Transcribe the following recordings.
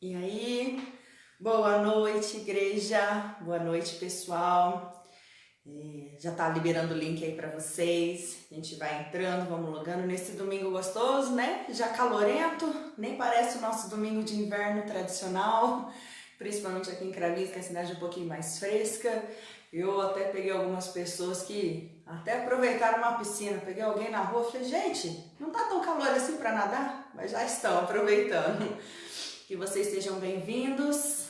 E aí, boa noite, igreja, boa noite, pessoal. Já tá liberando o link aí para vocês. A gente vai entrando, vamos logando nesse domingo gostoso, né? Já calorento, nem parece o nosso domingo de inverno tradicional, principalmente aqui em Cravinhos, que é a cidade um pouquinho mais fresca. Eu até peguei algumas pessoas que até aproveitaram uma piscina. Peguei alguém na rua e falei, gente, não tá tão calor assim para nadar? Mas já estão aproveitando. Que vocês sejam bem-vindos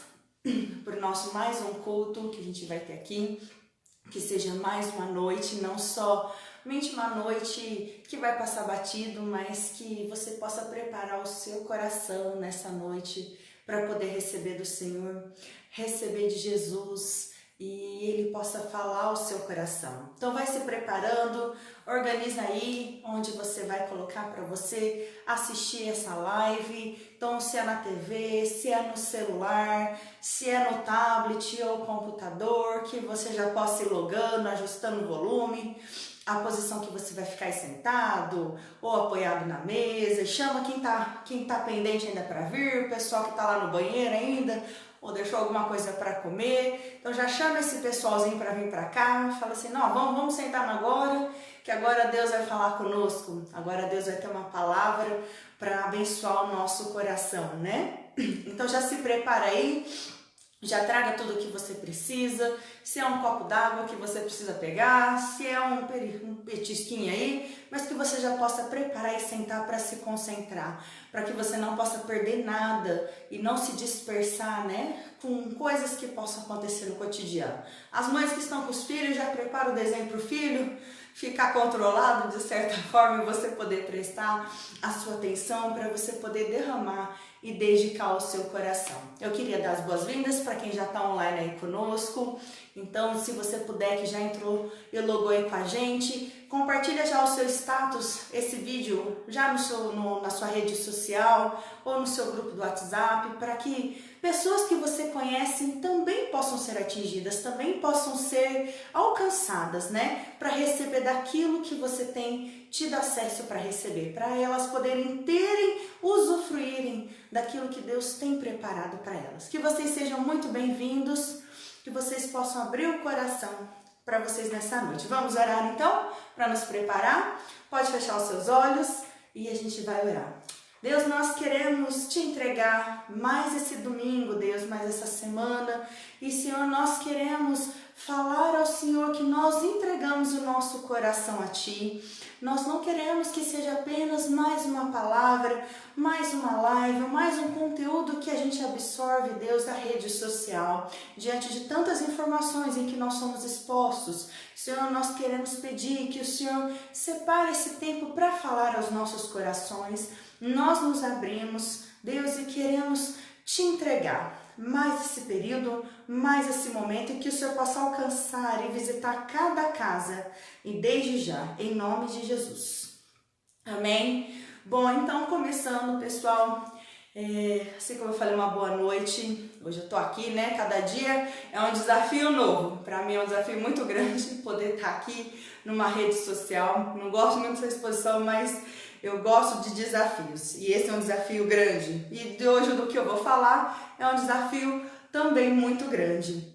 para o nosso mais um culto que a gente vai ter aqui. Que seja mais uma noite, não somente uma noite que vai passar batido, mas que você possa preparar o seu coração nessa noite para poder receber do Senhor, receber de Jesus e Ele possa falar ao seu coração. Então vai se preparando, organiza aí onde você vai colocar para você assistir essa live. Então se é na TV, se é no celular, se é no tablet ou computador, que você já possa ir logando, ajustando o volume, a posição que você vai ficar sentado ou apoiado na mesa. Chama quem tá pendente ainda para vir, o pessoal que tá lá no banheiro ainda, ou deixou alguma coisa para comer. Então já chama esse pessoalzinho para vir para cá, fala assim, não, vamos sentar agora, que agora Deus vai falar conosco, agora Deus vai ter uma palavra para abençoar o nosso coração, né? Então já se prepara aí, já traga tudo o que você precisa, se é um copo d'água que você precisa pegar, se é um petisquinho aí, mas que você já possa preparar e sentar para se concentrar, para que você não possa perder nada e não se dispersar, né, com coisas que possam acontecer no cotidiano. As mães que estão com os filhos já preparam o desenho para o filho ficar controlado de certa forma e você poder prestar a sua atenção para você poder derramar e dedicar o seu coração. Eu queria dar as boas-vindas para quem já está online aí conosco. Então, se você puder, que já entrou e logou aí com a gente, compartilha já o seu status, esse vídeo, já na sua rede social ou no seu grupo do WhatsApp, para que pessoas que você conhece também possam ser atingidas, também possam ser alcançadas, né? Para receber daquilo que você tem tido acesso para receber, para elas poderem usufruírem daquilo que Deus tem preparado para elas. Que vocês sejam muito bem-vindos, que vocês possam abrir o coração para vocês nessa noite. Vamos orar então, para nos preparar? Pode fechar os seus olhos e a gente vai orar. Deus, nós queremos te entregar mais esse domingo, Deus, mais essa semana. E, Senhor, nós queremos falar ao Senhor que nós entregamos o nosso coração a Ti. Nós não queremos que seja apenas mais uma palavra, mais uma live, mais um conteúdo que a gente absorve, Deus, da rede social. Diante de tantas informações em que nós somos expostos, Senhor, nós queremos pedir que o Senhor separe esse tempo para falar aos nossos corações. Nós nos abrimos, Deus, e queremos te entregar mais esse período, mais esse momento, em que o Senhor possa alcançar e visitar cada casa, e desde já, em nome de Jesus. Amém? Bom, então começando, pessoal, assim como eu falei, uma boa noite. Hoje eu tô aqui, né? Cada dia é um desafio novo. Para mim é um desafio muito grande poder estar aqui numa rede social. Não gosto muito dessa exposição, mas eu gosto de desafios e esse é um desafio grande. E de hoje do que eu vou falar é um desafio também muito grande.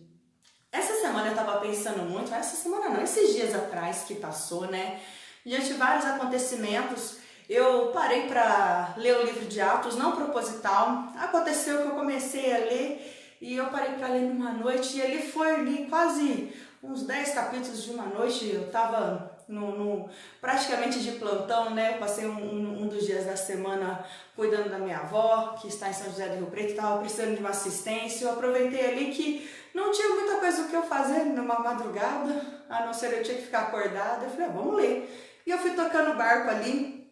Essa semana eu estava pensando muito, essa semana não, esses dias atrás que passou, né? Diante de vários acontecimentos, eu parei para ler o livro de Atos, não proposital. Aconteceu que eu comecei a ler e eu parei para ler numa noite e ele foi ali quase uns 10 capítulos de uma noite. Eu estava praticamente de plantão, né? Eu passei um dos dias da semana cuidando da minha avó, que está em São José do Rio Preto, estava precisando de uma assistência. Eu aproveitei ali que não tinha muita coisa o que eu fazer numa madrugada, a não ser eu tinha que ficar acordada. Eu falei, vamos ler. E eu fui tocando o barco ali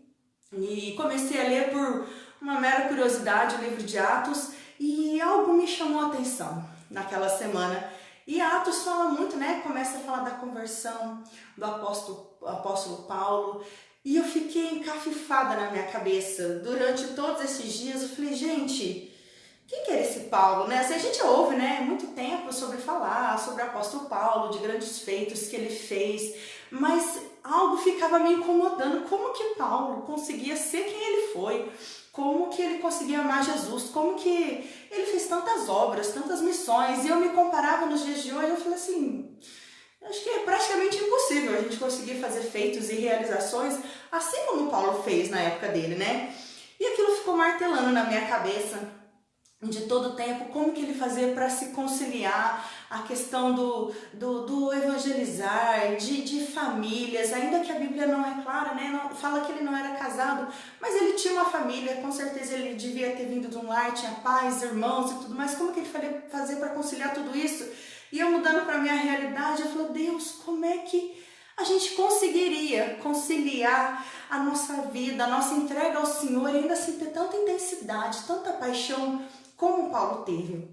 e comecei a ler por uma mera curiosidade o livro de Atos e algo me chamou a atenção naquela semana. E Atos fala muito, né? Começa a falar da conversão do apóstolo Paulo. E eu fiquei encafifada na minha cabeça. Durante todos esses dias eu falei, gente, quem que era esse Paulo, né? Assim, a gente ouve, né, muito tempo sobre falar sobre o apóstolo Paulo, de grandes feitos que ele fez. Mas algo ficava me incomodando. Como que Paulo conseguia ser quem ele foi? como que ele conseguia amar Jesus, como que ele fez tantas obras, tantas missões, e eu me comparava nos dias de hoje, eu falei assim, acho que é praticamente impossível a gente conseguir fazer feitos e realizações assim como Paulo fez na época dele, né? E aquilo ficou martelando na minha cabeça de todo o tempo, como que ele fazia para se conciliar a questão do evangelizar, de famílias, ainda que a Bíblia não é clara, né? Não, fala que ele não era casado, mas ele tinha uma família, com certeza ele devia ter vindo de um lar, tinha pais, irmãos e tudo mais, como que ele fazia para conciliar tudo isso? E eu mudando para a minha realidade, eu falei, Deus, como é que a gente conseguiria conciliar a nossa vida, a nossa entrega ao Senhor e ainda assim ter tanta intensidade, tanta paixão como Paulo teve?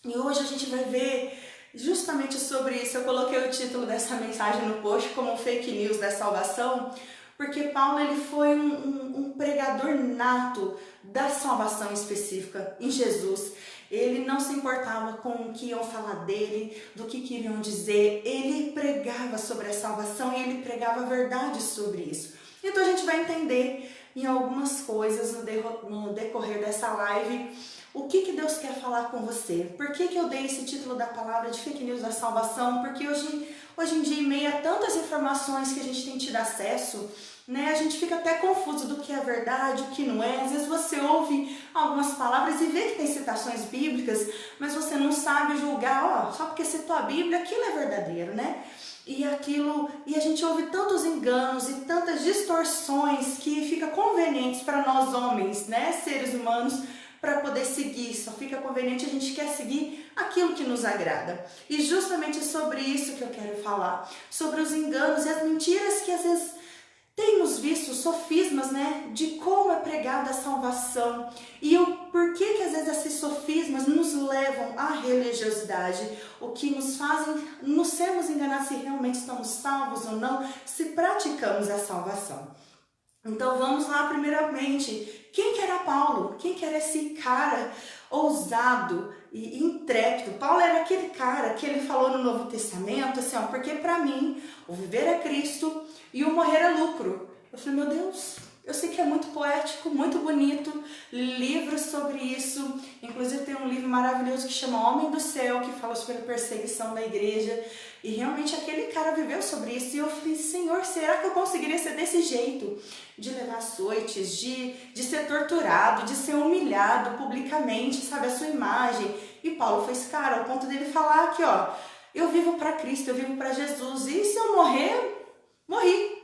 E hoje a gente vai ver justamente sobre isso. Eu coloquei o título dessa mensagem no post como fake news da salvação, porque Paulo ele foi um pregador nato da salvação específica em Jesus. Ele não se importava com o que iam falar dele, do que queriam dizer. Ele pregava sobre a salvação e ele pregava a verdade sobre isso. Então a gente vai entender em algumas coisas no decorrer dessa live o que Deus quer falar com você. Por que eu dei esse título da palavra de fake news da salvação? Porque hoje em dia, em meio a tantas informações que a gente tem tido acesso, né, a gente fica até confuso do que é verdade, o que não é. Às vezes você ouve algumas palavras e vê que tem citações bíblicas, mas você não sabe julgar, ó, só porque citou a Bíblia, aquilo é verdadeiro, né? E a gente ouve tantos enganos e tantas distorções que fica convenientes para nós homens, né, seres humanos, para poder seguir, só fica conveniente, a gente quer seguir aquilo que nos agrada. E justamente sobre isso que eu quero falar, sobre os enganos e as mentiras que às vezes temos visto, sofismas, né, de como é pregada a salvação e o porquê que às vezes esses sofismas nos levam à religiosidade, o que nos fazem nos sermos enganados se realmente estamos salvos ou não, se praticamos a salvação. Então vamos lá primeiramente, quem que era Paulo? Quem que era esse cara ousado e intrépido? Paulo era aquele cara que ele falou no Novo Testamento, assim, ó, porque para mim o viver é Cristo e o morrer é lucro. Eu falei, meu Deus, eu sei que é muito poético, muito bonito, livros sobre isso, inclusive tem um livro maravilhoso que chama Homem do Céu, que fala sobre a perseguição da igreja, e realmente aquele cara viveu sobre isso, e eu falei, Senhor, será que eu conseguiria ser desse jeito? De levar açoites, de ser torturado, de ser humilhado publicamente, sabe, a sua imagem. E Paulo foi esse cara, ao ponto dele falar aqui, ó, eu vivo para Cristo, eu vivo para Jesus, e se eu morrer, morri.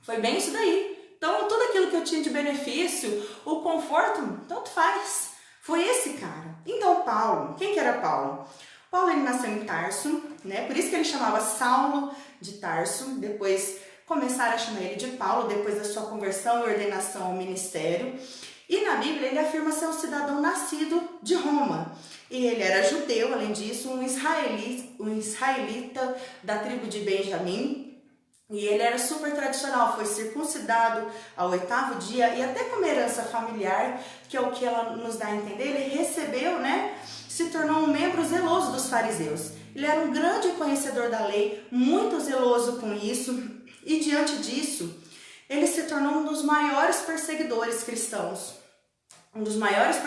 Foi bem isso daí. Então, tudo aquilo que eu tinha de benefício, o conforto, tanto faz. Foi esse cara. Então, Paulo, quem que era Paulo? Paulo, ele nasceu em Tarso, né? Por isso que ele chamava Saulo de Tarso. Depois começaram a chamar ele de Paulo, depois da sua conversão e ordenação ao ministério. E na Bíblia, ele afirma ser um cidadão nascido de Roma. E ele era judeu, além disso, um israelita da tribo de Benjamim. E ele era super tradicional, foi circuncidado ao 8º dia e até como herança familiar, que é o que ela nos dá a entender, ele recebeu, né, se tornou um membro zeloso dos fariseus. Ele era um grande conhecedor da lei, muito zeloso com isso, e diante disso, ele se tornou um dos maiores perseguidores cristãos, um dos maiores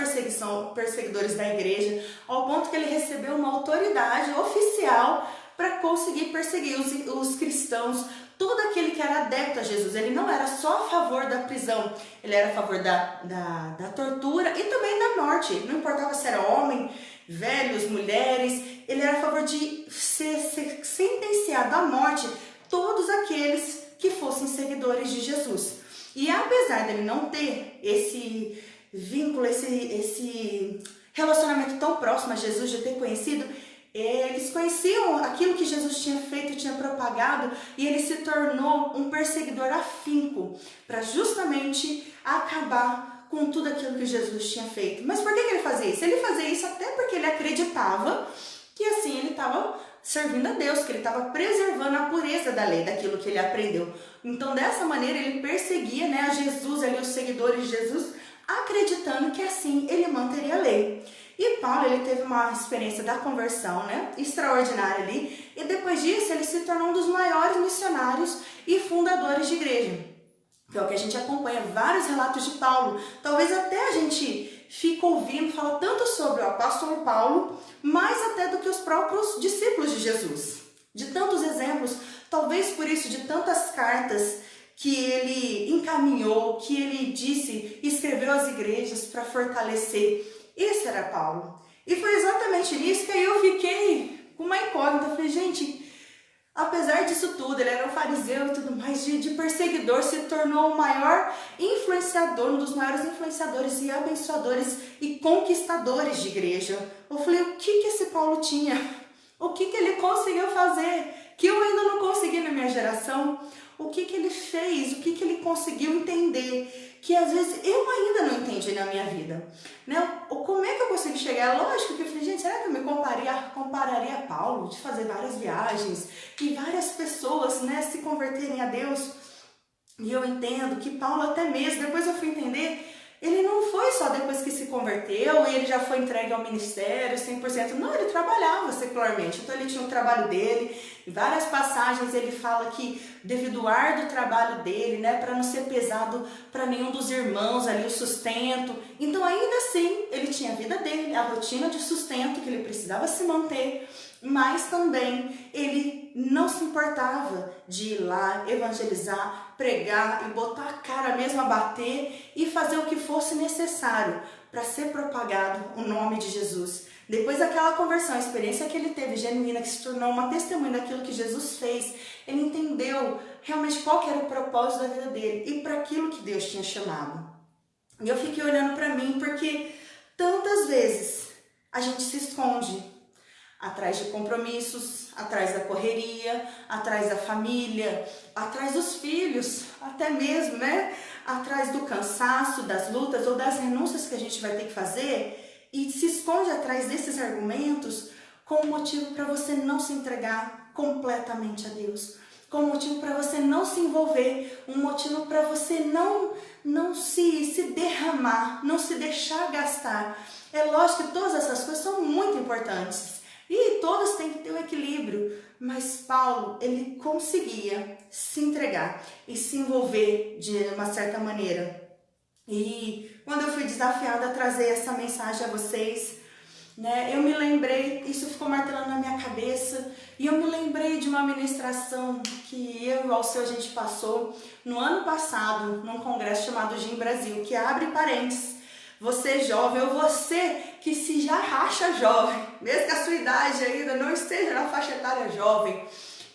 perseguidores da igreja, ao ponto que ele recebeu uma autoridade oficial para conseguir perseguir os cristãos, todo aquele que era adepto a Jesus. Ele não era só a favor da prisão, ele era a favor da tortura e também da morte. Não importava se era homem, velhos, mulheres, ele era a favor de ser sentenciado à morte todos aqueles que fossem seguidores de Jesus. E apesar dele não ter esse vínculo, esse relacionamento tão próximo a Jesus, de ter conhecido, eles conheciam aquilo que Jesus tinha feito, tinha propagado, e ele se tornou um perseguidor afinco para justamente acabar com tudo aquilo que Jesus tinha feito. Mas por que ele fazia isso? Ele fazia isso até porque ele acreditava que assim ele estava servindo a Deus, que ele estava preservando a pureza da lei, daquilo que ele aprendeu. Então dessa maneira ele perseguia, né, a Jesus, ali, os seguidores de Jesus, acreditando que assim ele manteria a lei. E Paulo, ele teve uma experiência da conversão, né, extraordinária ali, e depois disso ele se tornou um dos maiores missionários e fundadores de igreja. que é o que a gente acompanha, vários relatos de Paulo. Talvez até a gente fica ouvindo, fala tanto sobre o apóstolo Paulo, mais até do que os próprios discípulos de Jesus. De tantos exemplos, talvez por isso, de tantas cartas que ele encaminhou, que ele disse, escreveu às igrejas para fortalecer. Esse era Paulo. E foi exatamente nisso que aí eu fiquei com uma incógnita. Eu falei, gente, apesar disso tudo, ele era um fariseu e tudo mais, de perseguidor, se tornou o maior influenciador, um dos maiores influenciadores e abençoadores e conquistadores de igreja. Eu falei, o que esse Paulo tinha? O que ele conseguiu fazer? Que eu ainda não consegui na minha geração? O que ele fez? O que ele conseguiu entender? Que às vezes eu ainda não entendi na minha vida. Né? Como é que eu consigo chegar? Lógico que eu falei, gente, será que eu me compararia a Paulo de fazer várias viagens e várias pessoas, né, se converterem a Deus? E eu entendo que Paulo até mesmo, depois eu fui entender, ele não foi só depois que se converteu e ele já foi entregue ao ministério 100%. Não, ele trabalhava secularmente. Então ele tinha o trabalho dele. Em várias passagens ele fala que devido ao árduo trabalho dele, né, para não ser pesado para nenhum dos irmãos ali o sustento. Então ainda assim ele tinha a vida dele, a rotina de sustento que ele precisava se manter. Mas também ele não se importava de ir lá, evangelizar, pregar e botar a cara mesmo a bater e fazer o que fosse necessário para ser propagado o nome de Jesus. Depois daquela conversão, a experiência que ele teve genuína, que se tornou uma testemunha daquilo que Jesus fez, ele entendeu realmente qual que era o propósito da vida dele e para aquilo que Deus tinha chamado. E eu fiquei olhando para mim porque tantas vezes a gente se esconde atrás de compromissos, atrás da correria, atrás da família, atrás dos filhos, até mesmo, né? Atrás do cansaço, das lutas ou das renúncias que a gente vai ter que fazer e se esconde atrás desses argumentos como motivo para você não se entregar completamente a Deus, como motivo para você não se envolver, um motivo para você não se derramar, não se deixar gastar. É lógico que todas essas coisas são muito importantes. E todos têm que ter um equilíbrio, mas Paulo, ele conseguia se entregar e se envolver de uma certa maneira. E quando eu fui desafiada a trazer essa mensagem a vocês, né, eu me lembrei, isso ficou martelando na minha cabeça, e eu me lembrei de uma ministração que eu e o Alceu a gente passou no ano passado, num congresso chamado GIM Brasil, que abre parênteses. Você jovem, ou você que se já acha jovem, mesmo que a sua idade ainda não esteja na faixa etária jovem,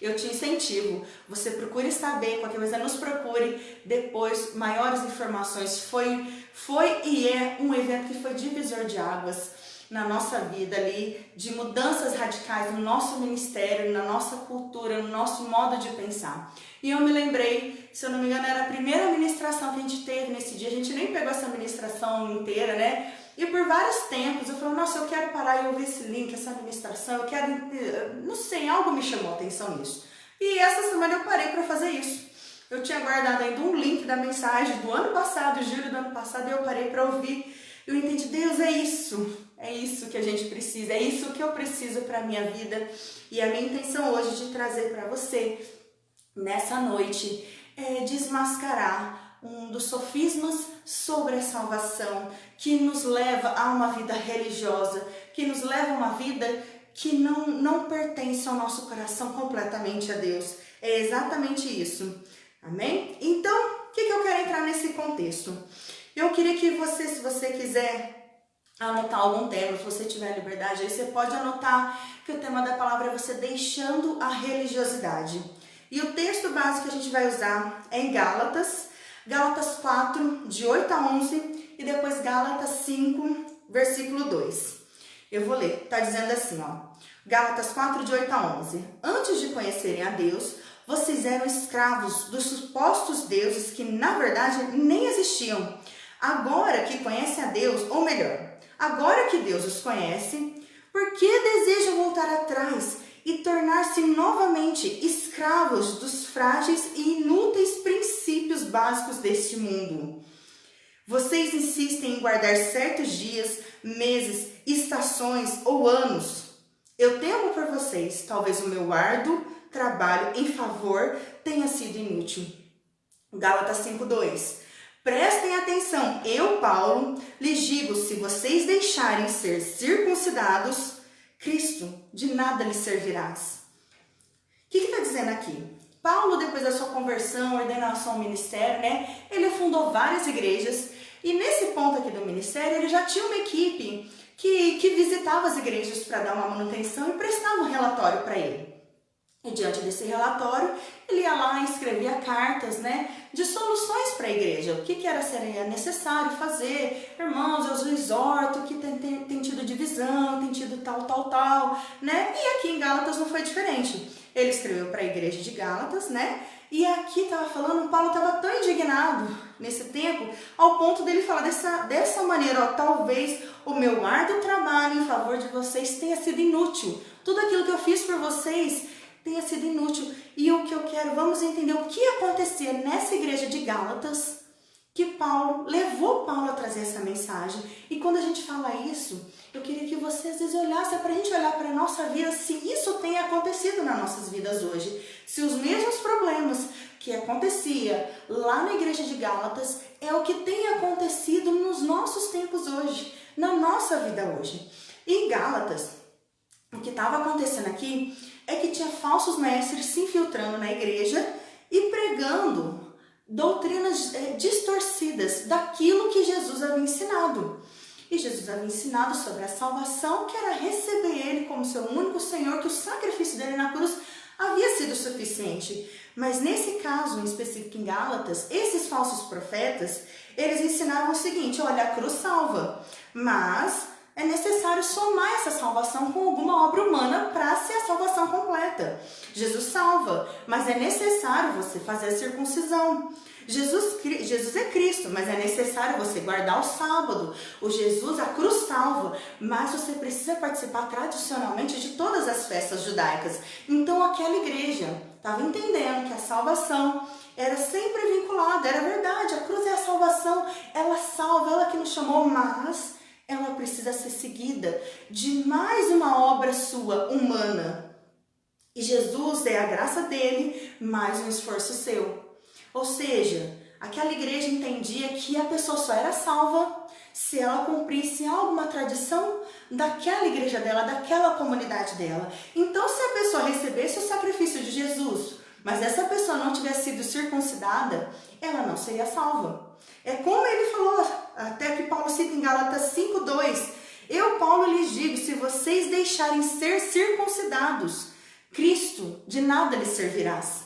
eu te incentivo, você procure saber, qualquer coisa nos procure depois maiores informações. Foi e é um evento que foi divisor de águas na nossa vida ali, de mudanças radicais no nosso ministério, na nossa cultura, no nosso modo de pensar. E eu me lembrei, se eu não me engano, era a primeira ministração que a gente teve nesse dia, a gente nem pegou essa ministração inteira, né? E por vários tempos eu falei, nossa, eu quero parar e ouvir esse link, essa ministração, eu quero, não sei, algo me chamou a atenção nisso. E essa semana eu parei para fazer isso. Eu tinha guardado ainda um link da mensagem do ano passado, julho do ano passado, e eu parei para ouvir. Eu entendi, Deus, é isso que a gente precisa, é isso que eu preciso para a minha vida. E a minha intenção hoje de trazer para você, nessa noite, é desmascarar um dos sofismas sobre a salvação, que nos leva a uma vida religiosa, que nos leva a uma vida que não pertence ao nosso coração completamente a Deus. É exatamente isso. Amém? Então, o que eu quero entrar nesse contexto? Eu queria que você, se você quiser anotar algum tema, se você tiver liberdade, aí você pode anotar que o tema da palavra é você deixando a religiosidade. E o texto básico que a gente vai usar é em Gálatas 4, de 8 a 11, e depois Gálatas 5, versículo 2. Eu vou ler, tá dizendo assim, ó. Gálatas 4, de 8 a 11. Antes de conhecerem a Deus, vocês eram escravos dos supostos deuses que, na verdade, nem existiam. Agora que conhecem a Deus, ou melhor, agora que Deus os conhece, por que desejam voltar atrás e tornar-se novamente escravos dos frágeis e inúteis princípios básicos deste mundo? Vocês insistem em guardar certos dias, meses, estações ou anos. Eu temo por vocês, talvez o meu árduo trabalho em favor tenha sido inútil. Gálatas 5:2. Prestem atenção, eu, Paulo, lhes digo, se vocês deixarem ser circuncidados, Cristo de nada lhes servirás. O que está dizendo aqui? Paulo, depois da sua conversão, ordenação ao ministério, ele fundou várias igrejas e nesse ponto aqui do ministério, ele já tinha uma equipe que visitava as igrejas para dar uma manutenção e prestava um relatório para ele. E diante desse relatório, ele ia lá e escrevia cartas, de soluções para a igreja. O que seria necessário fazer? Irmãos, eu os exorto que tem tido divisão, tem tido tal, E aqui em Gálatas não foi diferente. Ele escreveu para a igreja de Gálatas, E aqui estava falando, Paulo estava tão indignado nesse tempo, ao ponto dele falar dessa maneira, talvez o meu árduo trabalho em favor de vocês tenha sido inútil. Tudo aquilo que eu fiz por vocês tenha sido inútil. E o que eu quero, vamos entender o que acontecia nessa igreja de Gálatas, que Paulo levou Paulo a trazer essa mensagem. E quando a gente fala isso, eu queria que você às vezes olhasse para a gente olhar para a nossa vida, se isso tem acontecido nas nossas vidas hoje. Se os mesmos problemas que acontecia lá na igreja de Gálatas é o que tem acontecido nos nossos tempos hoje, na nossa vida hoje. E em Gálatas, o que estava acontecendo aqui é que tinha falsos mestres se infiltrando na igreja e pregando doutrinas distorcidas daquilo que Jesus havia ensinado. E Jesus havia ensinado sobre a salvação, que era receber Ele como seu único Senhor, que o sacrifício dele na cruz havia sido suficiente. Mas nesse caso, em específico em Gálatas, esses falsos profetas, eles ensinavam o seguinte: olha, a cruz salva, mas é necessário somar essa salvação com alguma obra humana para ser a salvação completa. Jesus salva, mas é necessário você fazer a circuncisão. Jesus é Cristo, mas é necessário você guardar o sábado. A cruz salva, mas você precisa participar tradicionalmente de todas as festas judaicas. Então aquela igreja estava entendendo que a salvação era sempre vinculada, era verdade, a cruz é a salvação, ela salva, ela que nos chamou, mas ela precisa ser seguida de mais uma obra sua, humana. E Jesus é a graça dele, mais um esforço seu. Ou seja, aquela igreja entendia que a pessoa só era salva se ela cumprisse alguma tradição daquela igreja dela, daquela comunidade dela. Então, se a pessoa recebesse o sacrifício de Jesus, mas essa pessoa não tivesse sido circuncidada, ela não seria salva. É como ele falou, até que Paulo cita em Gálatas 5:2. Eu, Paulo, lhes digo, se vocês deixarem ser circuncidados, Cristo de nada lhes servirás.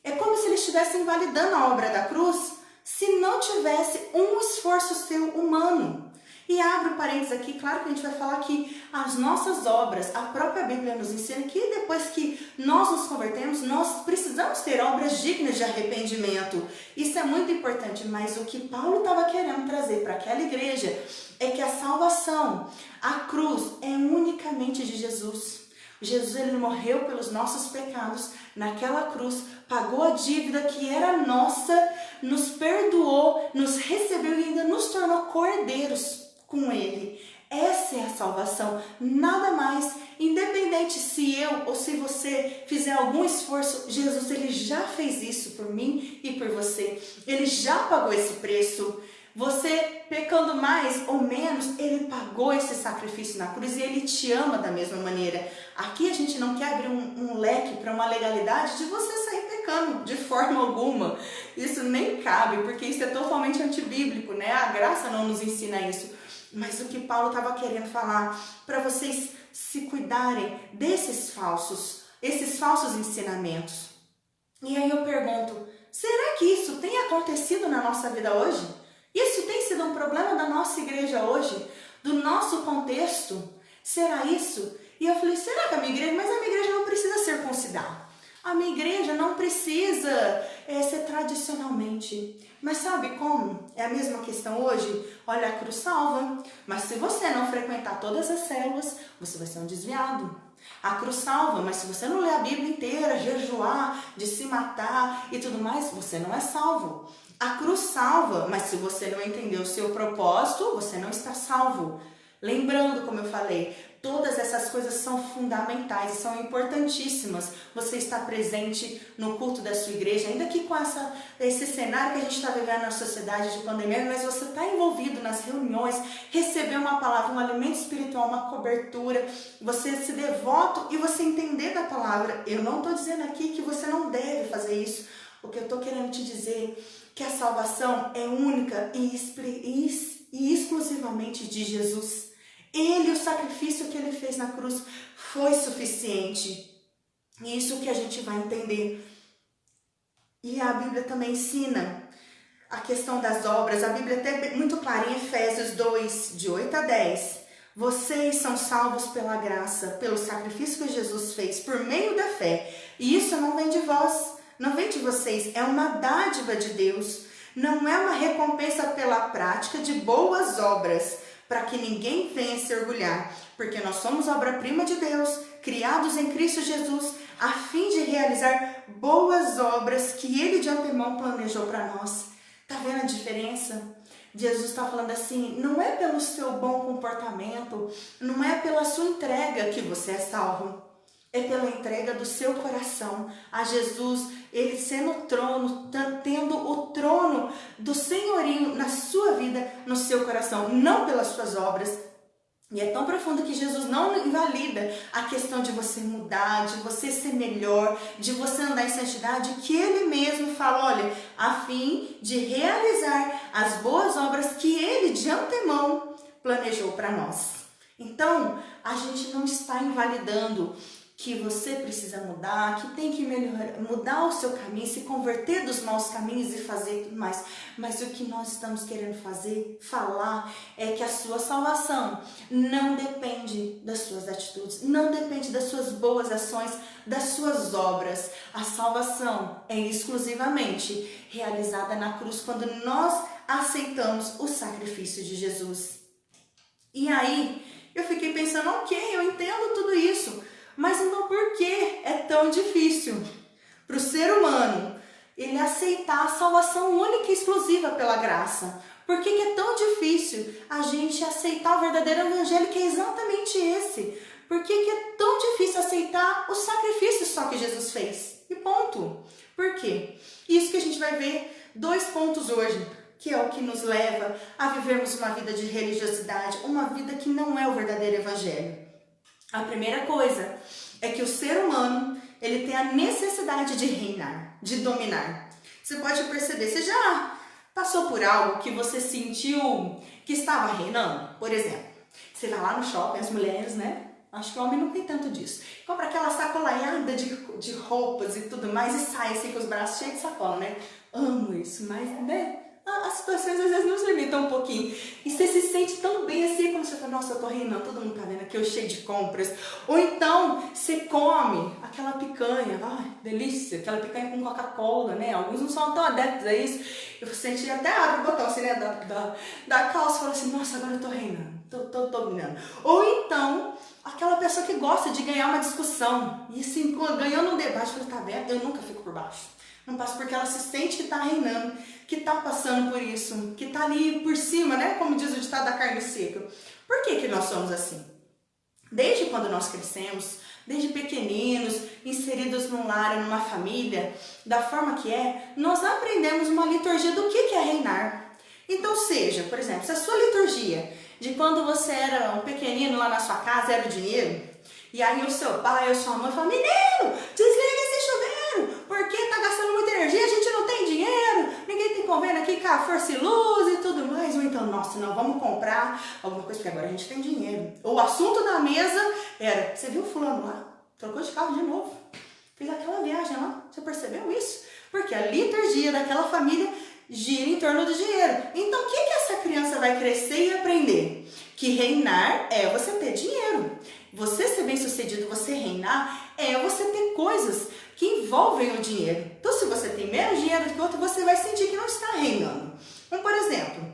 É como se eles estivessem invalidando a obra da cruz se não tivesse um esforço seu humano. E abro parênteses aqui, claro que a gente vai falar que as nossas obras, a própria Bíblia nos ensina que depois que nós nos convertemos, nós precisamos ter obras dignas de arrependimento. Isso é muito importante, mas o que Paulo estava querendo trazer para aquela igreja é que a salvação, a cruz, é unicamente de Jesus. Jesus, ele morreu pelos nossos pecados naquela cruz, pagou a dívida que era nossa, nos perdoou, nos recebeu e ainda nos tornou cordeiros com ele. Essa é a salvação, nada mais. Independente se eu ou se você fizer algum esforço, Jesus, ele já fez isso por mim e por você. Ele já pagou esse preço. Você pecando mais ou menos, ele pagou esse sacrifício na cruz e ele te ama da mesma maneira. Aqui a gente não quer abrir um leque para uma legalidade de você sair pecando de forma alguma. Isso nem cabe, porque isso é totalmente antibíblico, A graça não nos ensina isso. Mas o que Paulo estava querendo falar, para vocês se cuidarem desses falsos ensinamentos. E aí eu pergunto, será que isso tem acontecido na nossa vida hoje? Isso tem sido um problema da nossa igreja hoje? Do nosso contexto? Será isso? E eu falei, será que a minha igreja? Mas a minha igreja não precisa circuncidar. A minha igreja não precisa ser tradicionalmente. Mas sabe como? É a mesma questão hoje. Olha, a cruz salva. Mas se você não frequentar todas as células, você vai ser um desviado. A cruz salva, mas se você não ler a Bíblia inteira, jejuar, de se matar e tudo mais, você não é salvo. A cruz salva, mas se você não entender o seu propósito, você não está salvo. Lembrando, como eu falei, todas essas coisas são fundamentais e são importantíssimas. Você estar presente no culto da sua igreja, ainda que com esse cenário que a gente está vivendo na sociedade de pandemia, mas você está envolvido nas reuniões, receber uma palavra, um alimento espiritual, uma cobertura, você se devoto e você entender da palavra. Eu não estou dizendo aqui que você não deve fazer isso. O que eu estou querendo te dizer é que a salvação é única e exclusivamente de Jesus. Ele, o sacrifício que ele fez na cruz foi suficiente. E isso que a gente vai entender. E a Bíblia também ensina a questão das obras. A Bíblia é até muito clara em Efésios 2, de 8 a 10. Vocês são salvos pela graça, pelo sacrifício que Jesus fez, por meio da fé. E isso não vem de vós, não vem de vocês, é uma dádiva de Deus. Não é uma recompensa pela prática de boas obras, para que ninguém venha se orgulhar, porque nós somos obra-prima de Deus, criados em Cristo Jesus, a fim de realizar boas obras que Ele de antemão planejou para nós. Tá vendo a diferença? Jesus está falando assim, não é pelo seu bom comportamento, não é pela sua entrega que você é salvo, é pela entrega do seu coração a Jesus, Ele sendo o trono, tendo o trono do senhorinho na sua vida, no seu coração, não pelas suas obras. E é tão profundo que Jesus não invalida a questão de você mudar, de você ser melhor, de você andar em santidade, que Ele mesmo fala, olha, a fim de realizar as boas obras que Ele de antemão planejou para nós. Então, a gente não está invalidando que você precisa mudar, que tem que mudar o seu caminho, se converter dos maus caminhos e fazer tudo mais. Mas o que nós estamos querendo falar, é que a sua salvação não depende das suas atitudes, não depende das suas boas ações, das suas obras. A salvação é exclusivamente realizada na cruz, quando nós aceitamos o sacrifício de Jesus. E aí, eu fiquei pensando, ok, eu entendo tudo isso, mas então por que é tão difícil para o ser humano ele aceitar a salvação única e exclusiva pela graça? Por que é tão difícil a gente aceitar o verdadeiro evangelho, que é exatamente esse? Por que é tão difícil aceitar o sacrifício só que Jesus fez? E ponto. Por quê? Isso que a gente vai ver 2 pontos hoje, que é o que nos leva a vivermos uma vida de religiosidade, uma vida que não é o verdadeiro evangelho. A primeira coisa é que o ser humano, ele tem a necessidade de reinar, de dominar. Você pode perceber, você já passou por algo que você sentiu que estava reinando? Por exemplo, você vai lá no shopping, as mulheres, né? Acho que o homem não tem tanto disso. Compra aquela sacolaiada de roupas e tudo mais e sai assim com os braços cheios de sacola, né? Amo isso, mas, né? As situações às vezes nos limitam um pouquinho. E você se sente tão bem assim, como você fala, nossa, eu tô reinando, todo mundo tá vendo aqui, eu cheio de compras. Ou então, você come aquela picanha, ai, delícia, aquela picanha com Coca-Cola, né? Alguns não são tão adeptos a isso. Eu senti até abre o botão assim, né, da calça, e fala assim, nossa, agora eu tô reinando, tô dominando. Ou então, aquela pessoa que gosta de ganhar uma discussão, e assim, ganhando um debate, fala, tá vendo? Eu nunca fico por baixo. Não passa porque ela se sente que está reinando, que está passando por isso, que está ali por cima, né? Como diz o ditado da carne seca. Por que nós somos assim? Desde quando nós crescemos, desde pequeninos, inseridos num lar, numa família, da forma que é, nós aprendemos uma liturgia do que é reinar. Então seja, por exemplo, se a sua liturgia de quando você era um pequenino lá na sua casa era o dinheiro, e aí o seu pai ou sua mãe fala, menino, desliga esse chuveiro, porque tá gastando muita energia, a gente não tem dinheiro, ninguém tem convênio aqui com a Força e Luz e tudo mais. Ou então, nossa, não, vamos comprar alguma coisa, porque agora a gente tem dinheiro. O assunto da mesa era, você viu o fulano lá? Trocou de carro de novo. Fez aquela viagem lá, você percebeu isso? Porque a liturgia daquela família gira em torno do dinheiro. Então, o que essa criança vai crescer e aprender? Que reinar é você ter dinheiro. Você ser bem-sucedido, você reinar, é você ter coisas que envolvem o dinheiro. Então, se você tem menos dinheiro do que o outro, você vai sentir que não está reinando. Como, por exemplo,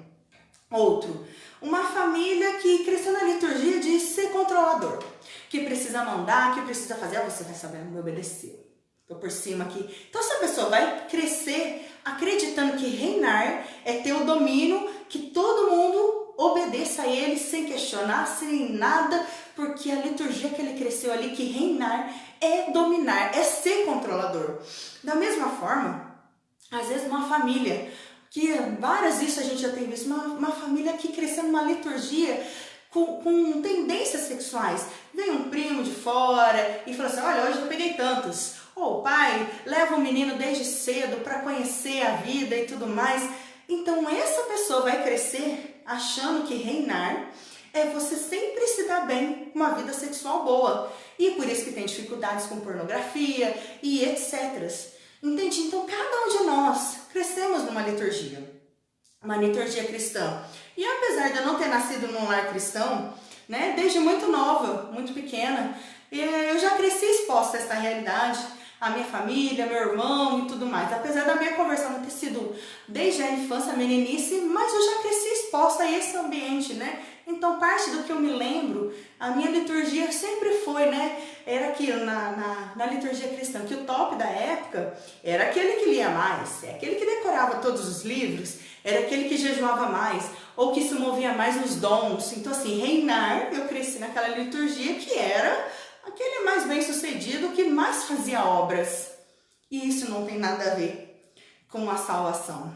uma família que cresceu na liturgia de ser controlador, que precisa mandar, que precisa fazer, você vai saber me obedecer. Estou por cima aqui. Então, essa pessoa vai crescer acreditando que reinar é ter o domínio, que todo mundo obedeça a ele sem questionar, sem nada, porque a liturgia que ele cresceu ali, que reinar é dominar, é ser controlador. Da mesma forma, às vezes uma família, que várias isso a gente já tem visto, uma família que cresceu numa liturgia com tendências sexuais. Vem um primo de fora e fala assim, olha, hoje eu peguei tantos. Ou o pai leva o menino desde cedo para conhecer a vida e tudo mais. Então essa pessoa vai crescer achando que reinar é você sempre se dar bem com uma vida sexual boa. E por isso que tem dificuldades com pornografia e etc. Entende? Então cada um de nós crescemos numa liturgia. Uma liturgia cristã. E apesar de eu não ter nascido num lar cristão, né, desde muito nova, muito pequena, eu já cresci exposta a essa realidade, a minha família, meu irmão e tudo mais. Apesar da minha conversão não ter sido desde a infância, a meninice, mas eu já cresci exposta a esse ambiente, né? Então parte do que eu me lembro, a minha liturgia sempre foi, né? Era aquilo na liturgia cristã, que o top da época era aquele que lia mais, aquele que decorava todos os livros, era aquele que jejuava mais, ou que se movia mais nos dons. Então assim, reinar, eu cresci naquela liturgia que era aquele mais bem sucedido, que mais fazia obras. E isso não tem nada a ver com a salvação.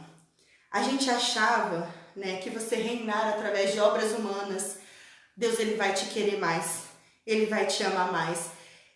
A gente achava, né, que você reinar através de obras humanas, Deus ele vai te querer mais, ele vai te amar mais.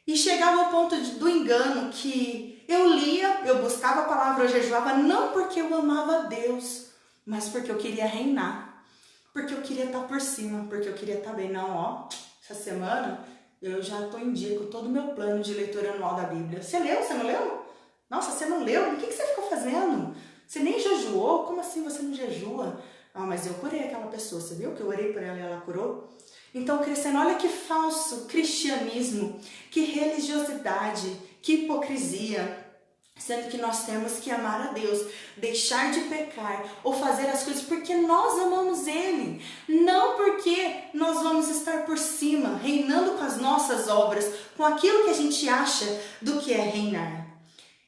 E chegava ao ponto do engano que eu lia, eu buscava a palavra, eu jejuava, não porque eu amava Deus, mas porque eu queria reinar, porque eu queria estar por cima, porque eu queria estar bem. Não, ó, essa semana eu já estou em dia com todo o meu plano de leitura anual da Bíblia. Você leu? Você não leu? Nossa, você não leu? O que você ficou fazendo? Você nem jejuou? Como assim você não jejua? Ah, mas eu curei aquela pessoa. Você viu que eu orei por ela e ela curou? Então, crescendo, olha que falso cristianismo, que religiosidade, que hipocrisia. Sendo que nós temos que amar a Deus, deixar de pecar ou fazer as coisas porque nós amamos Ele. Não porque nós vamos estar por cima, reinando com as nossas obras, com aquilo que a gente acha do que é reinar.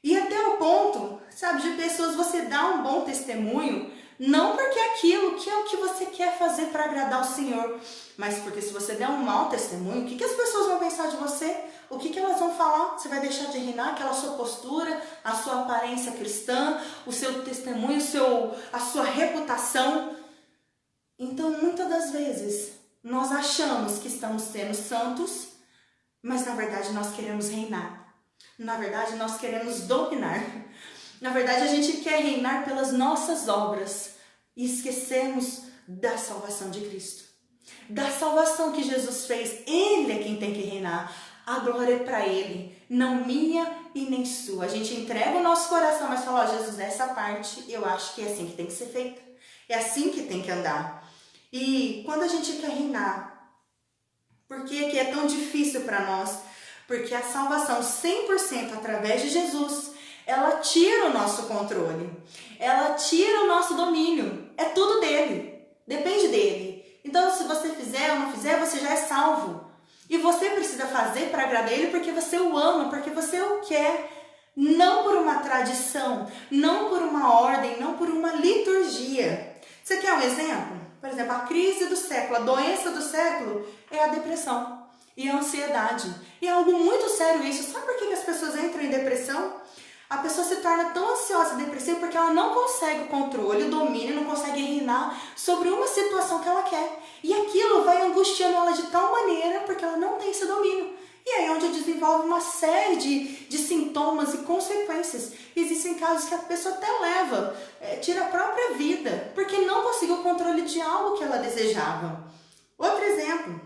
E até o ponto, sabe, de pessoas você dar um bom testemunho, não porque aquilo que é o que você quer fazer para agradar o Senhor, mas porque se você der um mau testemunho, o que as pessoas vão pensar de você? O que elas vão falar? Você vai deixar de reinar aquela sua postura, a sua aparência cristã, o seu testemunho, a sua reputação. Então, muitas das vezes, nós achamos que estamos sendo santos, mas na verdade nós queremos reinar. Na verdade, nós queremos dominar. Na verdade, a gente quer reinar pelas nossas obras e esquecemos da salvação de Cristo. Da salvação que Jesus fez. Ele é quem tem que reinar. A glória é para Ele, não minha e nem sua. A gente entrega o nosso coração, mas fala, ó, Jesus, nessa parte eu acho que é assim que tem que ser feita. É assim que tem que andar. E quando a gente quer reinar, por que é tão difícil para nós? Porque a salvação 100% através de Jesus, ela tira o nosso controle. Ela tira o nosso domínio. É tudo dele. Depende dele. Então, se você fizer ou não fizer, você já é salvo. E você precisa fazer para agradar Ele porque você o ama, porque você o quer. Não por uma tradição, não por uma ordem, não por uma liturgia. Você quer um exemplo? Por exemplo, a crise do século, a doença do século é a depressão e a ansiedade. E é algo muito sério isso. Sabe por que as pessoas entram em depressão? A pessoa se torna tão ansiosa e depressiva porque ela não consegue o controle, o domínio, não consegue reinar sobre uma situação que ela quer. E aquilo vai angustiando ela de tal maneira porque ela não tem esse domínio. E aí é onde desenvolve uma série de sintomas e consequências. Existem casos que a pessoa até leva, tira a própria vida, porque não conseguiu o controle de algo que ela desejava. Outro exemplo,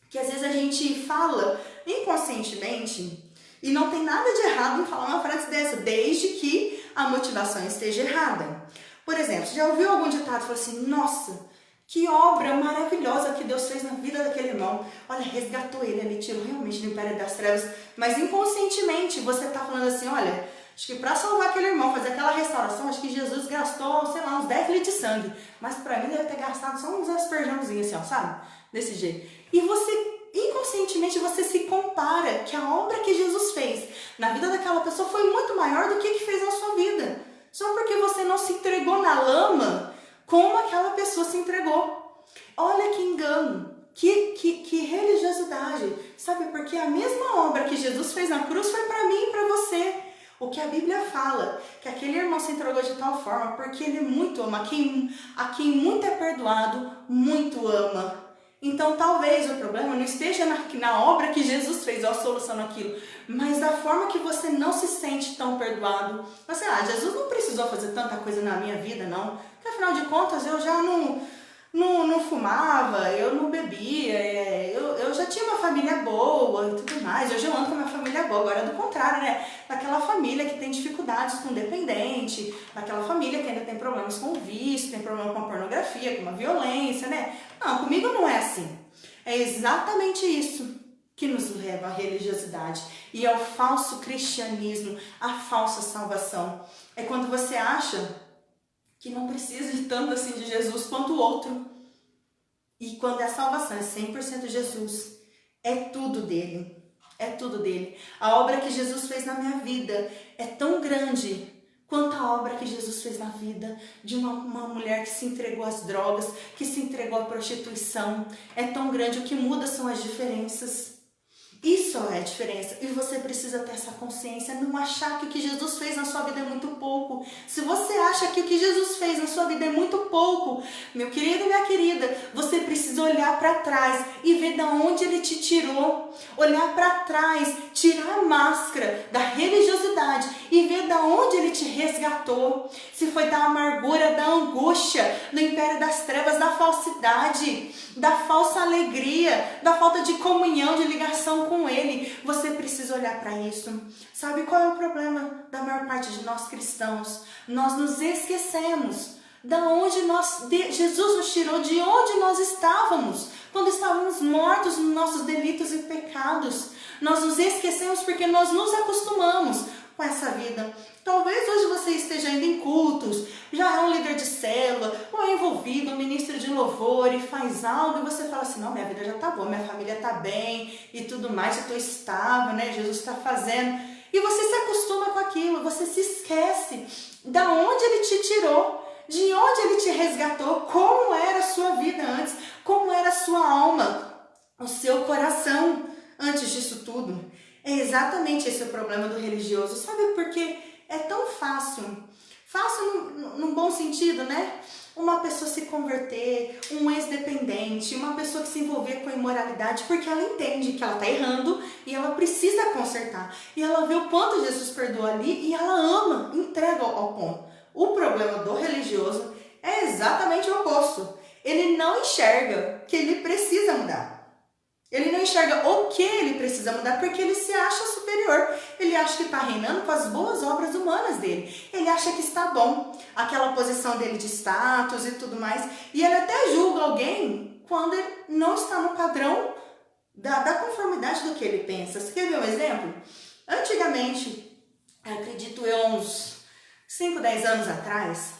que às vezes a gente fala inconscientemente, e não tem nada de errado em falar uma frase dessa, desde que a motivação esteja errada. Por exemplo, você já ouviu algum ditado que fala assim, nossa, que obra maravilhosa que Deus fez na vida daquele irmão. Olha, resgatou ele, ele tirou realmente do império das trevas. Mas inconscientemente você está falando assim, olha, acho que para salvar aquele irmão, fazer aquela restauração, acho que Jesus gastou, sei lá, uns 10 litros de sangue. Mas para mim deve ter gastado só uns asperjãozinhos assim, ó, sabe? Desse jeito. E você... inconscientemente você se compara que a obra que Jesus fez na vida daquela pessoa foi muito maior do que fez na sua vida. Só porque você não se entregou na lama como aquela pessoa se entregou. Olha que engano, que religiosidade, sabe? Porque a mesma obra que Jesus fez na cruz foi para mim e para você. O que a Bíblia fala, que aquele irmão se entregou de tal forma, porque ele muito ama, a quem muito é perdoado, muito ama. Então talvez o problema não esteja na obra que Jesus fez, ou a solução naquilo, mas da forma que você não se sente tão perdoado. Você, Jesus não precisou fazer tanta coisa na minha vida, não. Porque afinal de contas eu já não fumava, eu não bebia, eu já tinha uma família boa e tudo mais. Hoje eu ando com a minha família boa, agora é do contrário, né? Daquela família que tem dificuldades com o dependente, daquela família que ainda tem problemas com o vício, tem problema com a pornografia, com a violência, né? Não, comigo não é assim. É exatamente isso que nos leva à religiosidade e ao falso cristianismo, à falsa salvação. É quando você acha que não precisa de tanto assim de Jesus quanto o outro. E quando a salvação é 100% Jesus, é tudo dele. É tudo dele. A obra que Jesus fez na minha vida é tão grande quanto a obra que Jesus fez na vida de uma mulher que se entregou às drogas, que se entregou à prostituição. É tão grande, o que muda são as diferenças. Isso é a diferença, e você precisa ter essa consciência, não achar que o que Jesus fez na sua vida é muito pouco. Se você acha que o que Jesus fez na sua vida é muito pouco, meu querido e minha querida, você precisa olhar para trás e ver de onde ele te tirou. Olhar para trás, tirar a máscara da religiosidade e ver de onde ele te resgatou. Se foi da amargura, da angústia, do império das trevas, da falsidade, da falsa alegria, da falta de comunhão, de ligação com ele. Você precisa olhar para isso. Sabe qual é o problema da maior parte de nós cristãos? Nós nos esquecemos da onde Jesus nos tirou, de onde nós estávamos, quando estávamos mortos nos nossos delitos e pecados. Nós nos esquecemos porque nós nos acostumamos com essa vida. Talvez hoje você esteja indo em cultos, já é um líder de célula, ou é envolvido, um ministro de louvor e faz algo e você fala assim, não, minha vida já tá boa, minha família tá bem e tudo mais, eu tô estável, né, Jesus está fazendo. E você se acostuma com aquilo, você se esquece da onde ele te tirou, de onde ele te resgatou, como era a sua vida antes, como era a sua alma, o seu coração antes disso tudo. É exatamente esse o problema do religioso. Sabe por quê? É tão fácil. Fácil num bom sentido, né? Uma pessoa se converter, um ex-dependente, uma pessoa que se envolver com a imoralidade, porque ela entende que ela está errando e ela precisa consertar. E ela vê o quanto Jesus perdoa ali e ela ama, entrega ao ponto. O problema do religioso é exatamente o oposto. Ele não enxerga que ele precisa mudar. Ele não enxerga o que ele precisa mudar porque ele se acha superior. Ele acha que está reinando com as boas obras humanas dele. Ele acha que está bom. Aquela posição dele de status e tudo mais. E ele até julga alguém quando ele não está no padrão da conformidade do que ele pensa. Você quer ver um exemplo? Antigamente, acredito eu, uns 5, 10 anos atrás,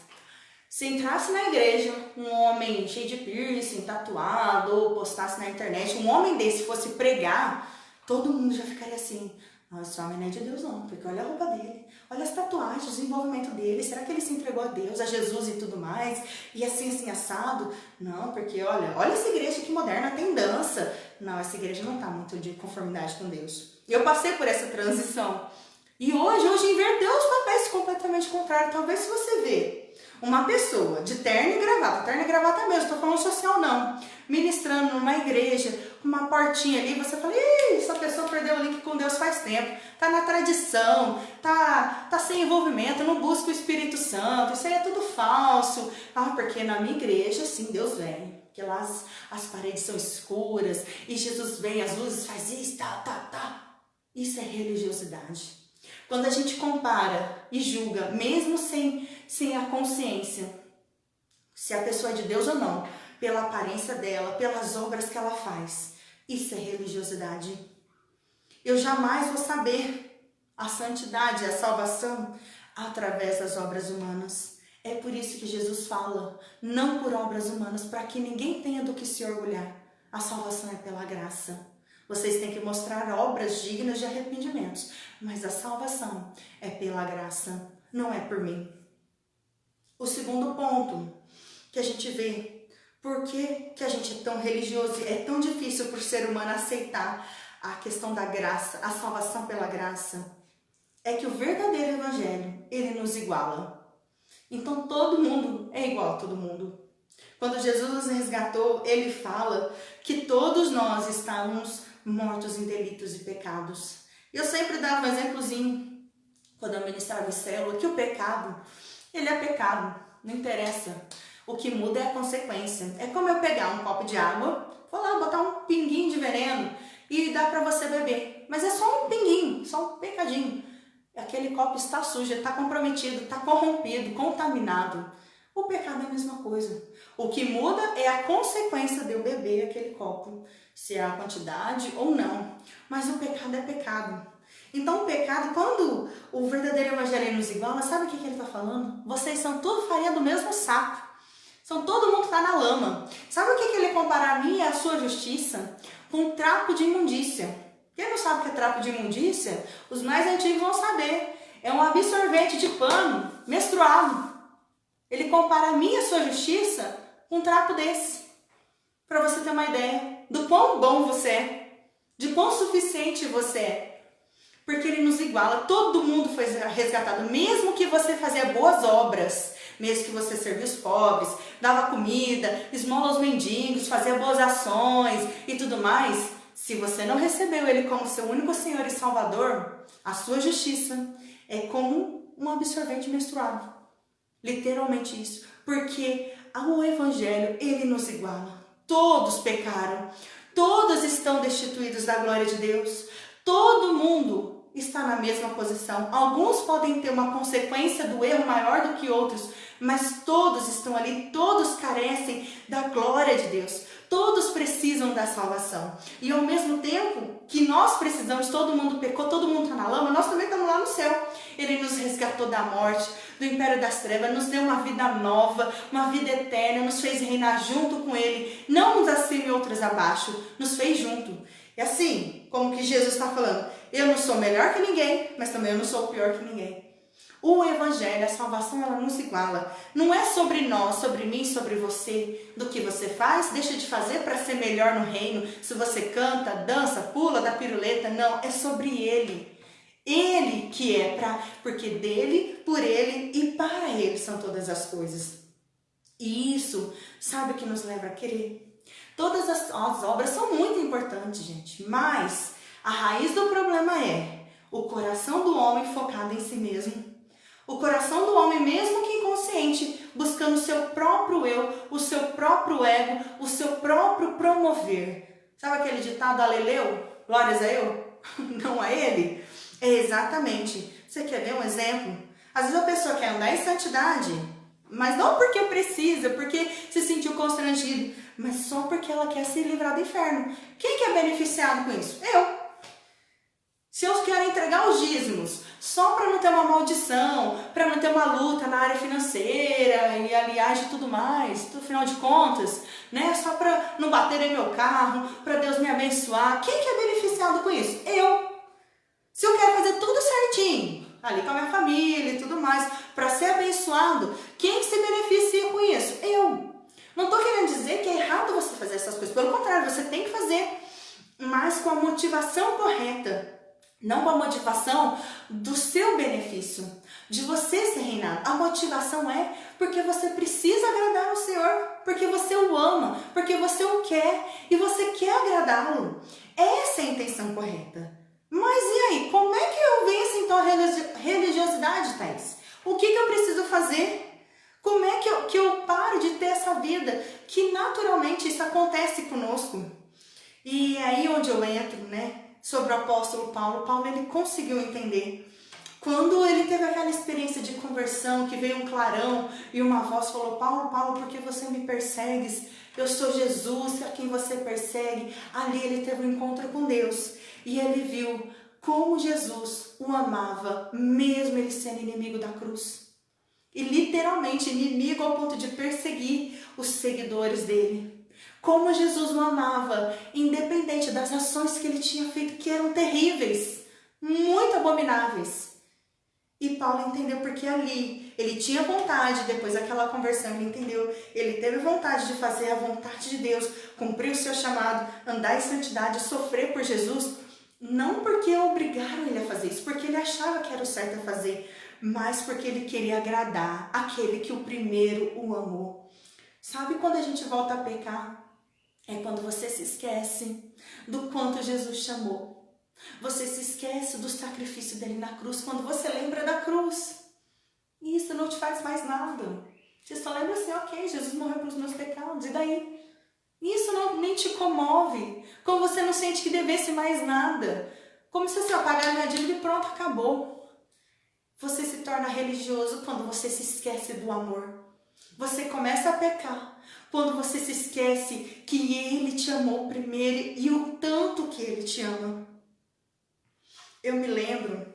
se entrasse na igreja um homem cheio de piercing, tatuado, ou postasse na internet, um homem desse fosse pregar, todo mundo já ficaria assim, nossa, esse homem não é de Deus não, porque olha a roupa dele, olha as tatuagens, o desenvolvimento dele, será que ele se entregou a Deus, a Jesus e tudo mais, e assim assado? Não, porque olha essa igreja que moderna, tem dança. Não, essa igreja não está muito de conformidade com Deus. Eu passei por essa transição, e hoje inverteu os papéis completamente contrário. Talvez se você vê uma pessoa de terno e gravata mesmo, estou falando social não, ministrando numa igreja, com uma portinha ali, você fala, ih, essa pessoa perdeu o link com Deus faz tempo, tá na tradição, tá sem envolvimento, não busca o Espírito Santo, isso aí é tudo falso. Porque na minha igreja, sim, Deus vem, porque lá as paredes são escuras, e Jesus vem, as luzes faz isso, tá. Isso é religiosidade. Quando a gente compara e julga, mesmo sem a consciência, se a pessoa é de Deus ou não, pela aparência dela, pelas obras que ela faz, isso é religiosidade. Eu jamais vou saber a santidade, a salvação, através das obras humanas. É por isso que Jesus fala, não por obras humanas, para que ninguém tenha do que se orgulhar. A salvação é pela graça. Vocês têm que mostrar obras dignas de arrependimentos, mas a salvação é pela graça, não é por mim. O segundo ponto que a gente vê Por que a gente é tão religioso? É tão difícil para o ser humano aceitar a questão da graça, a salvação pela graça? É que o verdadeiro evangelho, ele nos iguala. Então todo mundo é igual a todo mundo. Quando Jesus nos resgatou, ele fala que todos nós estávamos mortos em delitos e pecados. Eu sempre dava um exemplozinho, quando eu ministrava em célula, que o pecado, ele é pecado, não interessa. O que muda é a consequência. É como eu pegar um copo de água, vou lá botar um pinguinho de veneno e dar para você beber. Mas é só um pinguinho, só um pecadinho. Aquele copo está sujo, está comprometido, está corrompido, contaminado. O pecado é a mesma coisa. O que muda é a consequência de eu beber aquele copo, se é a quantidade ou não. Mas o pecado é pecado. Então o pecado, quando o verdadeiro evangelho nos iguala, sabe o que ele está falando? Vocês são tudo farinha do mesmo saco. São todo mundo que está na lama. Sabe o que ele compara a mim e a sua justiça? Com um trapo de imundícia. Quem não sabe o que é trapo de imundícia? Os mais antigos vão saber. É um absorvente de pano menstruado. Ele compara a mim e a sua justiça com um trapo desse. Para você ter uma ideia do quão bom você é. De quão suficiente você é. Porque ele nos iguala. Todo mundo foi resgatado. Mesmo que você fazia boas obras. Mesmo que você servia os pobres, dava comida, esmola aos mendigos, fazia boas ações e tudo mais. Se você não recebeu ele como seu único Senhor e Salvador, a sua justiça é como um absorvente menstruado. Literalmente isso. Porque o Evangelho, ele nos iguala. Todos pecaram. Todos estão destituídos da glória de Deus. Todo mundo está na mesma posição. Alguns podem ter uma consequência do erro maior do que outros, mas todos estão ali, todos carecem da glória de Deus. Todos precisam da salvação. E ao mesmo tempo que nós precisamos, todo mundo pecou, todo mundo está na lama, nós também estamos lá no céu. Ele nos resgatou da morte, do império das trevas, nos deu uma vida nova, uma vida eterna, nos fez reinar junto com Ele, não uns acima e outros abaixo, nos fez junto. E assim, como que Jesus está falando, eu não sou melhor que ninguém, mas também eu não sou pior que ninguém. O Evangelho, a salvação, ela não se iguala. Não é sobre nós, sobre mim, sobre você, do que você faz, deixa de fazer para ser melhor no reino. Se você canta, dança, pula, dá piruleta, não, é sobre Ele. Ele que é porque dele, por Ele e para Ele são todas as coisas. E isso, sabe o que nos leva a querer? Todas as obras são muito importantes, gente, mas a raiz do problema é o coração do homem focado em si mesmo. O coração do homem, mesmo que inconsciente, buscando o seu próprio eu, o seu próprio ego, o seu próprio promover. Sabe aquele ditado, aleleu? Glórias a eu? Não a ele? É exatamente. Você quer ver um exemplo? Às vezes a pessoa quer andar em santidade, mas não porque precisa, porque se sentiu constrangido, mas só porque ela quer se livrar do inferno. Quem que é beneficiado com isso? Eu. Se eu quero entregar os dízimos só para não ter uma maldição, para não ter uma luta na área financeira e aliás de tudo mais, no final de contas, né? Só para não bater em meu carro, para Deus me abençoar. Quem que é beneficiado com isso? Eu. Se eu quero fazer tudo certinho, ali com a minha família e tudo mais, para ser abençoado, quem que se beneficia com isso? Eu. Não estou querendo dizer que é errado você fazer essas coisas, pelo contrário, você tem que fazer, mas com a motivação correta. Não com a motivação do seu benefício, de você ser reinado. A motivação é porque você precisa agradar ao Senhor, porque você o ama, porque você o quer e você quer agradá-lo. Essa é a intenção correta. Mas e aí, como é que eu venço então a religiosidade, Thaís? O que eu preciso fazer? Como é que eu paro de ter essa vida que naturalmente isso acontece conosco? E é aí onde eu entro, né? Sobre o apóstolo Paulo. Paulo, ele conseguiu entender. Quando ele teve aquela experiência de conversão, que veio um clarão e uma voz falou, Paulo, Paulo, por que você me persegues? Eu sou Jesus, a quem você persegue. Ali ele teve um encontro com Deus. E ele viu como Jesus o amava, mesmo ele sendo inimigo da cruz. E literalmente inimigo ao ponto de perseguir os seguidores dele. Como Jesus o amava, independente das ações que ele tinha feito, que eram terríveis, muito abomináveis. E Paulo entendeu porque ali ele tinha vontade, depois daquela conversão, ele entendeu, ele teve vontade de fazer a vontade de Deus, cumprir o seu chamado, andar em santidade, sofrer por Jesus, não porque obrigaram ele a fazer isso, porque ele achava que era o certo a fazer, mas porque ele queria agradar aquele que o primeiro o amou. Sabe quando a gente volta a pecar? É quando você se esquece do quanto Jesus chamou. Você se esquece do sacrifício dele na cruz, quando você lembra da cruz. E isso não te faz mais nada. Você só lembra assim, ok, Jesus morreu pelos meus pecados, e daí? Isso não, nem te comove. Como você não sente que devesse mais nada. Como se você pagar a minha dívida e pronto, acabou. Você se torna religioso quando você se esquece do amor. Você começa a pecar quando você se esquece que ele te amou primeiro e o tanto que ele te ama. Eu me lembro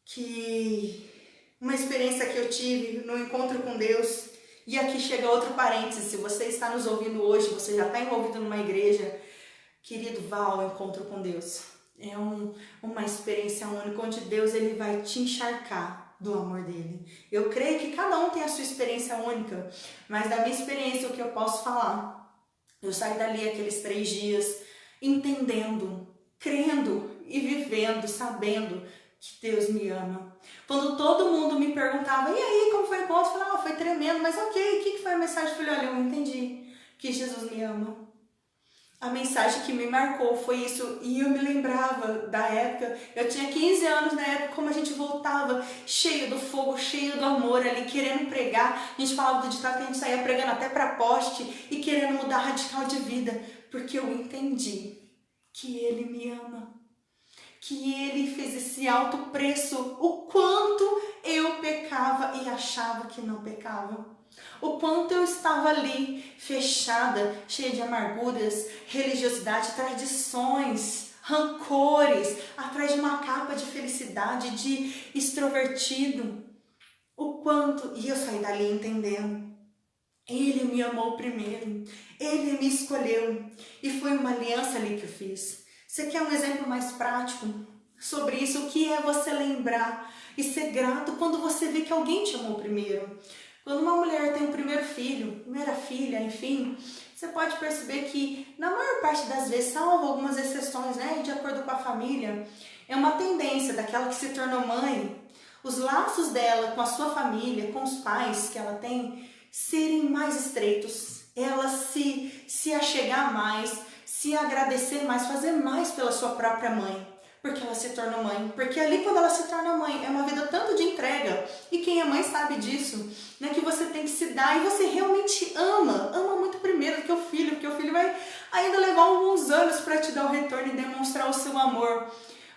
que uma experiência que eu tive no encontro com Deus, e aqui chega outro parênteses, se você está nos ouvindo hoje, você já está envolvido numa igreja, querido, vá ao encontro com Deus. É uma experiência única, onde Deus ele vai te encharcar do amor dele. Eu creio que cada um tem a sua experiência única, mas da minha experiência, o que eu posso falar? Eu saí dali aqueles 3 dias entendendo, crendo e vivendo, sabendo que Deus me ama. Quando todo mundo me perguntava, e aí, como foi o encontro? Eu falava, foi tremendo, mas ok, o que foi a mensagem? Eu falei, olha, eu entendi que Jesus me ama. A mensagem que me marcou foi isso, e eu me lembrava da época, eu tinha 15 anos na época, como a gente voltava cheio do fogo, cheio do amor ali, querendo pregar. A gente falava do ditado que a gente saía pregando até para poste e querendo mudar radical de vida, porque eu entendi que ele me ama, que ele fez esse alto preço, o quanto eu pecava e achava que não pecava. O quanto eu estava ali, fechada, cheia de amarguras, religiosidade, tradições, rancores, atrás de uma capa de felicidade, de extrovertido. O quanto, e eu saí dali entendendo. Ele me amou primeiro, ele me escolheu, e foi uma aliança ali que eu fiz. Você quer um exemplo mais prático sobre isso? O que é você lembrar e ser grato quando você vê que alguém te amou primeiro? Quando uma mulher tem um primeiro filho, primeira filha, enfim, você pode perceber que, na maior parte das vezes, salvo algumas exceções, né, de acordo com a família, é uma tendência daquela que se tornou mãe, os laços dela com a sua família, com os pais que ela tem, serem mais estreitos, ela se achegar mais, se agradecer mais, fazer mais pela sua própria mãe, porque ela se tornou mãe. Porque ali, quando ela se torna mãe, é uma vida tanto de entrega, e quem é mãe sabe disso, né, que você tem que se dar, e você realmente ama muito primeiro do que o filho, porque o filho vai ainda levar alguns anos para te dar o retorno e demonstrar o seu amor.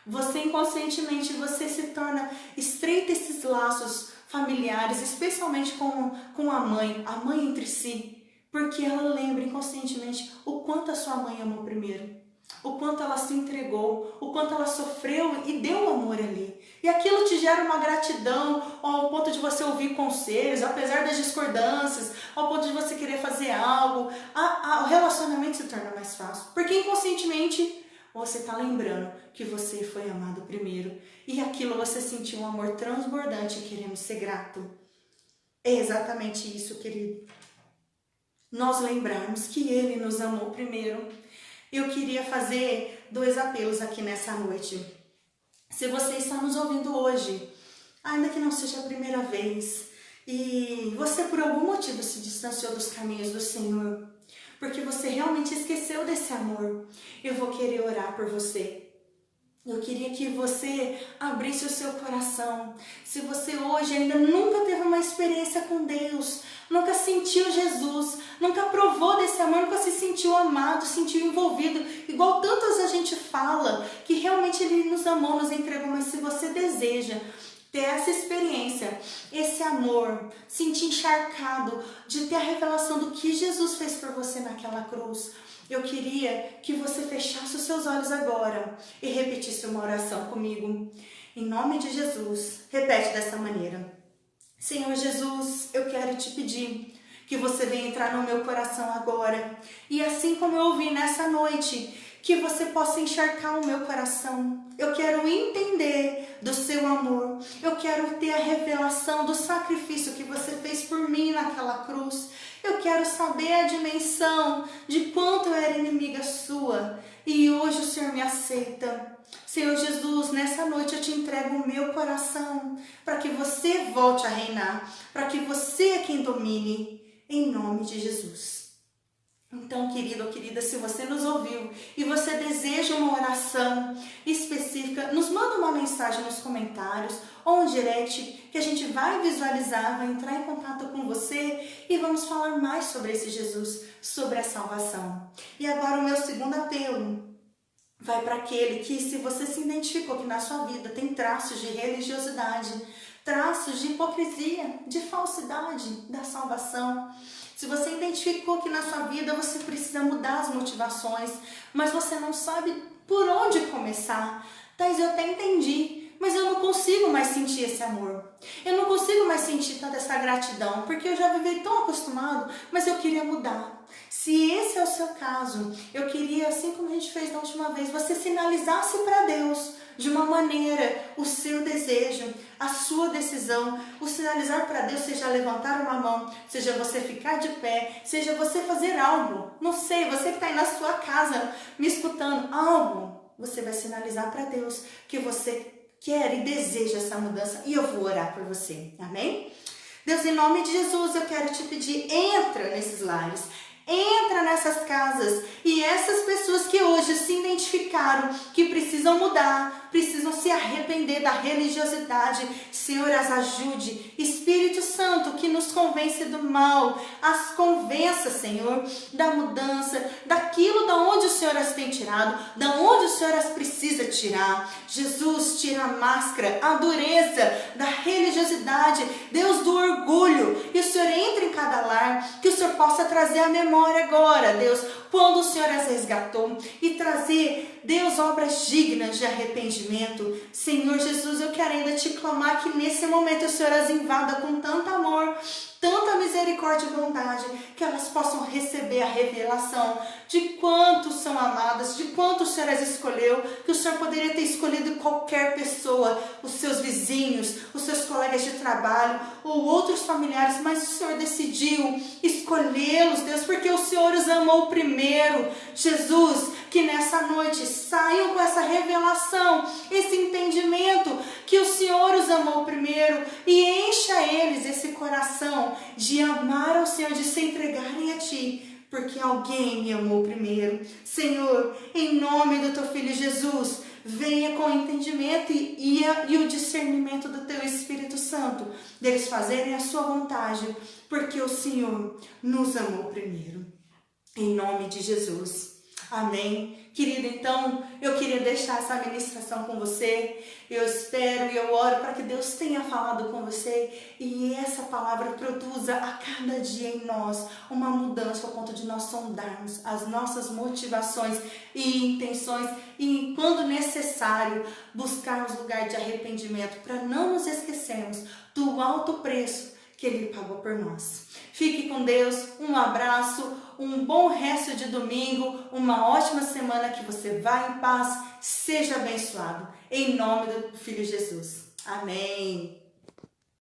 Você inconscientemente, você se torna, estreita esses laços familiares, especialmente com a mãe entre si, porque ela lembra inconscientemente o quanto a sua mãe amou primeiro, o quanto ela se entregou, o quanto ela sofreu e deu amor ali. E aquilo te gera uma gratidão ao ponto de você ouvir conselhos, apesar das discordâncias, ao ponto de você querer fazer algo, o relacionamento se torna mais fácil, porque inconscientemente você está lembrando que você foi amado primeiro, e aquilo você sentiu um amor transbordante e querendo ser grato. É exatamente isso, querido. Nós lembrarmos que ele nos amou primeiro. Eu queria fazer 2 apelos aqui nessa noite. Se você está nos ouvindo hoje, ainda que não seja a primeira vez, e você por algum motivo se distanciou dos caminhos do Senhor, porque você realmente esqueceu desse amor, eu vou querer orar por você. Eu queria que você abrisse o seu coração. Se você hoje ainda nunca teve uma experiência com Deus, nunca sentiu Jesus, nunca provou desse amor, nunca se sentiu amado, se sentiu envolvido, igual tantas a gente fala, que realmente Ele nos amou, nos entregou, mas se você deseja ter essa experiência, esse amor, sentir encharcado, de ter a revelação do que Jesus fez por você naquela cruz, eu queria que você fechasse os seus olhos agora e repetisse uma oração comigo. Em nome de Jesus, repete dessa maneira. Senhor Jesus, eu quero te pedir que você venha entrar no meu coração agora. E assim como eu ouvi nessa noite, que você possa encharcar o meu coração. Eu quero entender do seu amor. Eu quero ter a revelação do sacrifício que você fez por mim naquela cruz. Eu quero saber a dimensão de quanto eu era inimiga sua. E hoje o Senhor me aceita. Senhor Jesus, nessa noite eu te entrego o meu coração para que você volte a reinar, para que você é quem domine, em nome de Jesus. Então, querido ou querida, se você nos ouviu e você deseja uma oração específica, nos manda uma mensagem nos comentários ou um direct que a gente vai visualizar, vai entrar em contato com você e vamos falar mais sobre esse Jesus, sobre a salvação. E agora o meu segundo apelo vai para aquele que, se você se identificou que na sua vida tem traços de religiosidade, traços de hipocrisia, de falsidade da salvação. Se você identificou que na sua vida você precisa mudar as motivações, mas você não sabe por onde começar. Thais, eu até entendi, mas eu não consigo mais sentir esse amor. Eu não consigo mais sentir toda essa gratidão, porque eu já vivi tão acostumado, mas eu queria mudar. Se esse é o seu caso, eu queria, assim como a gente fez da última vez, você sinalizasse para Deus de uma maneira o seu desejo, a sua decisão. O sinalizar para Deus, seja levantar uma mão, seja você ficar de pé, seja você fazer algo. Não sei, você que está aí na sua casa me escutando, algo, você vai sinalizar para Deus que você quer e deseja essa mudança, e eu vou orar por você, amém? Deus, em nome de Jesus, eu quero te pedir, entra nesses lares, entra nessas casas, e essas pessoas que hoje se identificaram que precisam mudar, precisam se arrepender da religiosidade, Senhor, as ajude. Espírito Santo, que nos convence do mal, as convença, Senhor, da mudança, daquilo da onde o Senhor as tem tirado, da onde o Senhor as precisa tirar. Jesus, tira a máscara, a dureza da religiosidade, Deus, do orgulho, e o Senhor entra em cada lar, que o Senhor possa trazer a memória agora, Deus, quando o Senhor as resgatou, e trazer, Deus, obras dignas de arrependimento. Senhor Jesus, eu quero ainda te clamar que nesse momento o Senhor as invada com tanto amor, tanta misericórdia e bondade, que elas possam receber a revelação de quanto são amadas, de quanto o Senhor as escolheu, que o Senhor poderia ter escolhido qualquer pessoa, os seus vizinhos, os seus colegas de trabalho, ou outros familiares, mas o Senhor decidiu escolhê-los, Deus, porque o Senhor os amou primeiro. Jesus, que nessa noite saiam com essa revelação, esse entendimento, que o Senhor os amou primeiro, e encha eles esse coração de amar ao Senhor, de se entregarem a Ti, porque alguém me amou primeiro. Senhor, em nome do Teu Filho Jesus, venha com o entendimento e o discernimento do Teu Espírito Santo, deles fazerem a Sua vontade, porque o Senhor nos amou primeiro. Em nome de Jesus. Amém. Querida, então, eu queria deixar essa ministração com você. Eu espero e eu oro para que Deus tenha falado com você e essa palavra produza a cada dia em nós uma mudança ao ponto de nós sondarmos as nossas motivações e intenções e, quando necessário, buscarmos lugar de arrependimento para não nos esquecermos do alto preço que Ele pagou por nós. Fique com Deus, um abraço, um bom resto de domingo, uma ótima semana, que você vá em paz, seja abençoado. Em nome do Filho Jesus. Amém.